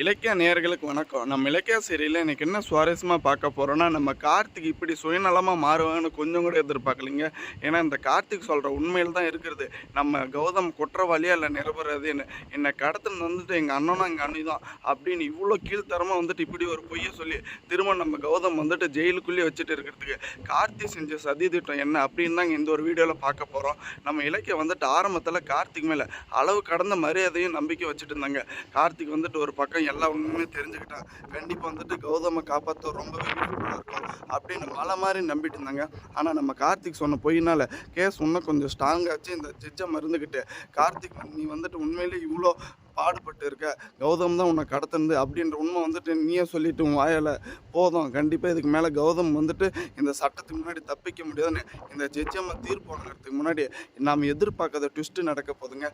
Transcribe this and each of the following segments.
இலக்கிய நேயர்களுக்கு வணக்கம். நம்ம இலக்கிய சீரியல்ல இன்னைக்கு என்ன சுவாரஸ்யமா பார்க்க போறோம்னா, நம்ம கார்த்திக் இப்படி சுயநலமா மாறுவாங்கன்னு கொஞ்சம் கூட எதிர்பார்க்கலைங்க. ஏன்னா இந்த கார்த்திக் சொல்ற உண்மையில தான் இருக்கிறது. நம்ம கௌதம் குற்றவாளியா இல்ல நிரபராதின்னு. என்னை கடத்துனது வந்துட்டு எங்க அண்ணனும் எங்க அண்ணி தான் அப்படின்னு இவ்வளோ கீழ்த்தரமா வந்துட்டு இப்படி ஒரு பொய்யை சொல்லி திரும்ப நம்ம கௌதம் வந்துட்டு ஜெயிலுக்குள்ளேயே வச்சுட்டு இருக்கிறதுக்கு கார்த்திக் செஞ்ச சதி திட்டம் என்ன அப்படின்னு தாங்க இந்த ஒரு வீடியோவில் பார்க்க போகிறோம். நம்ம இலக்கியம் வந்துட்டு ஆரம்பத்தில் கார்த்திக் மேலே அளவு கடந்த மரியாதையும் நம்பிக்கை வச்சுட்டு இருந்தாங்க. கார்த்திக் வந்துட்டு ஒரு பக்கம் எல்லா உண்மையுமே தெரிஞ்சுக்கிட்டான். கண்டிப்பாக வந்துட்டு கௌதமை காப்பாற்ற ரொம்பவே யூஸ்ஃபுல்லாக இருக்கும் அப்படின்னு மலை மாதிரி நம்பிட்டு இருந்தாங்க. ஆனால் நம்ம கார்த்திக் சொன்ன பொய்னால கேஸ் இன்னும் கொஞ்சம் ஸ்ட்ராங்காச்சு. இந்த ஜட்ஜை மறந்துக்கிட்டு கார்த்திக் நீ வந்துட்டு உண்மையிலே இவ்வளோ பாடுபட்டு இருக்க, கௌதம் தான் உன்னை கடத்துனது அப்படின்ற உண்மை வந்துட்டு நீயே சொல்லிட்டு உன் வாயால் போதும். கண்டிப்பாக இதுக்கு மேலே கௌதம் வந்துட்டு இந்த சட்டத்துக்கு முன்னாடி தப்பிக்க முடியாதுன்னு இந்த ஜட்ஜம்மா தீர்ப்பு வழங்குறதுக்கு முன்னாடி நாம் எதிர்பார்க்காத ட்விஸ்ட்டு நடக்க போதுங்க.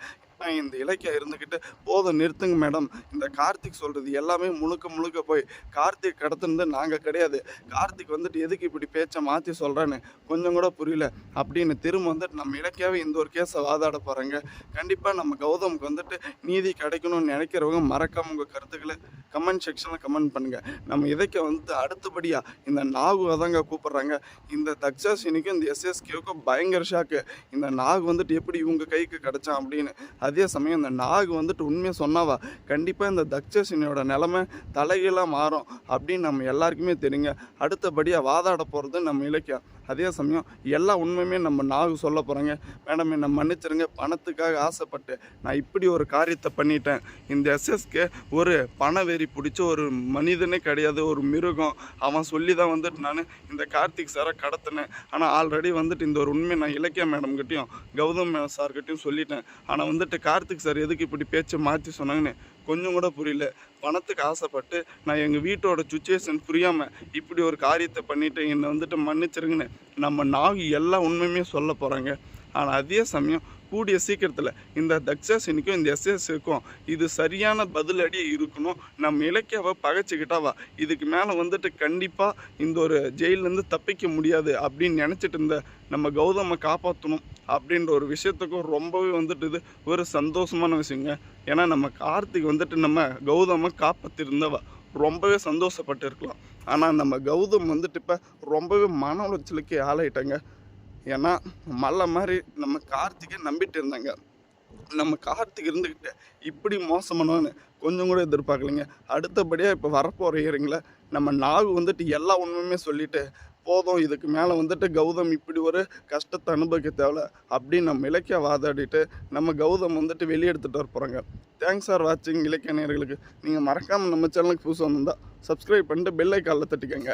இந்த இலக்கியம் இருந்துக்கிட்டு போதும் நிறுத்துங்க மேடம், இந்த கார்த்திக் சொல்கிறது எல்லாமே முழுக்க முழுக்க போய் கார்த்திக் கடத்துனது நாங்கள் கிடையாது, கார்த்திக் வந்துட்டு எதுக்கு இப்படி பேச்சை மாற்றி சொல்கிறேன்னு கொஞ்சம் கூட புரியல அப்படின்னு திரும்ப வந்துட்டு நம்ம இலக்கியாவே இந்த ஒரு கேஸை வாதாட போகிறாங்க. கண்டிப்பாக நம்ம கௌதமுக்கு வந்துட்டு நீதி கிடைக்கணும்னு நினைக்கிறவங்க மறக்காம உங்கள் கருத்துக்களை கமெண்ட் செக்ஷனில் கமெண்ட் பண்ணுங்கள். நம்ம இதைக்க வந்து அடுத்தபடியாக இந்த நாகுவை தாங்க கூப்பிட்றாங்க. இந்த தக்ஷாசினிக்கும் இந்த எஸ்எஸ்கேவுக்கும் பயங்கர ஷாக்கு. இந்த நாகு வந்துட்டு எப்படி இவங்க கைக்கு கிடச்சான் அப்படின்னு. அதே சமயம் இந்த நாகு வந்துட்டு உண்மையை சொன்னாவா கண்டிப்பாக இந்த தக்ஷாசினியோட நிலைமை தலைகீழாக மாறும் அப்படின்னு நம்ம எல்லாருக்குமே தெரியுங்க. அடுத்தபடியாக வாதாட போகிறது நம்ம இலக்கியம். அதே சமயம் எல்லா உண்மையுமே நம்ம நாகு சொல்ல போகிறாங்க. மேடம் என்னை மன்னிச்சிருங்க, பணத்துக்காக ஆசைப்பட்டு நான் இப்படி ஒரு காரியத்தை பண்ணிட்டேன். இந்த எஸ்எஸ்கே ஒரு பணவெறி பிடிச்ச ஒரு மனிதனே கிடையாது, ஒரு மிருகம். அவன் சொல்லி தான் வந்துட்டு நான் இந்த கார்த்திக் சாரை கடத்தினேன். ஆனால் ஆல்ரெடி வந்துட்டு இந்த ஒரு உண்மை நான் இலக்கிய மேடம்கிட்டையும் கௌதம் சார்கிட்டையும் சொல்லிட்டேன். ஆனால் வந்துட்டு கார்த்திக் சார் எதுக்கு இப்படி பேச்சை மாற்றி சொன்னாங்கன்னு கொஞ்சம் கூட புரியல. பணத்துக்கு ஆசைப்பட்டு நான் எங்கள் வீட்டோட சுச்சுவேஷன் புரியாமல் இப்படி ஒரு காரியத்தை பண்ணிவிட்டு என்னை வந்துட்டு மன்னிச்சிருங்கன்னு நம்ம நாகு எல்லா உண்மையுமே சொல்ல போகிறாங்க. ஆனால் அதே சமயம் கூடிய சீக்கிரத்தில் இந்த தக்ஷாசினிக்கும் இந்த எஸ்எஸ்க்கும் இது சரியான பதிலடியே இருக்கணும். நம்ம இலக்கியாவை பகைச்சிக்கிட்டாவா இதுக்கு மேலே வந்துட்டு கண்டிப்பாக இந்த ஒரு ஜெயிலேருந்து தப்பிக்க முடியாது அப்படின்னு நினச்சிட்டு இருந்த நம்ம கௌதமை காப்பாற்றணும் அப்படின்ற ஒரு விஷயத்துக்கும் ரொம்பவே வந்துட்டு இது ஒரு சந்தோஷமான விஷயங்க. ஏன்னா நம்ம கார்த்திக் வந்துட்டு நம்ம கௌதமை காப்பாற்றிருந்தவா ரொம்பவே சந்தோஷப்பட்டு இருக்கலாம். ஆனால் நம்ம கௌதம் வந்துட்டு இப்போ ரொம்பவே மன உளைச்சலுக்கு ஆளாயிட்டாங்க. ஏன்னா மலை மாதிரி நம்ம கார்த்திகை நம்பிட்டு இருந்தாங்க. நம்ம கார்த்திக் இருந்துக்கிட்டு இப்படி மோசமானவன்னு கொஞ்சம் கூட எதிர்பார்க்கலைங்க. அடுத்தபடியாக இப்போ வரப்போகிற இயரிங்கில் நம்ம நாகு வந்துட்டு எல்லா உண்மையுமே சொல்லிவிட்டு போதும் இதுக்கு மேலே வந்துட்டு கௌதம் இப்படி ஒரு கஷ்டத்தை அனுபவிக்க தேவை அப்படின்னு நம்ம இலக்கிய வாதாடிட்டு நம்ம கௌதம் வந்துட்டு வெளியே எடுத்துகிட்டு வர போகிறாங்க. தேங்க்ஸ் ஃபார் வாட்சிங். இலக்கிய நேயர்களுக்கு நீங்கள் மறக்காமல் நம்ம சேனலுக்கு புதுசு வந்திருந்தால் சப்ஸ்கிரைப் பண்ணிட்டு பெல் ஐக்கானில் தட்டிக்கங்க.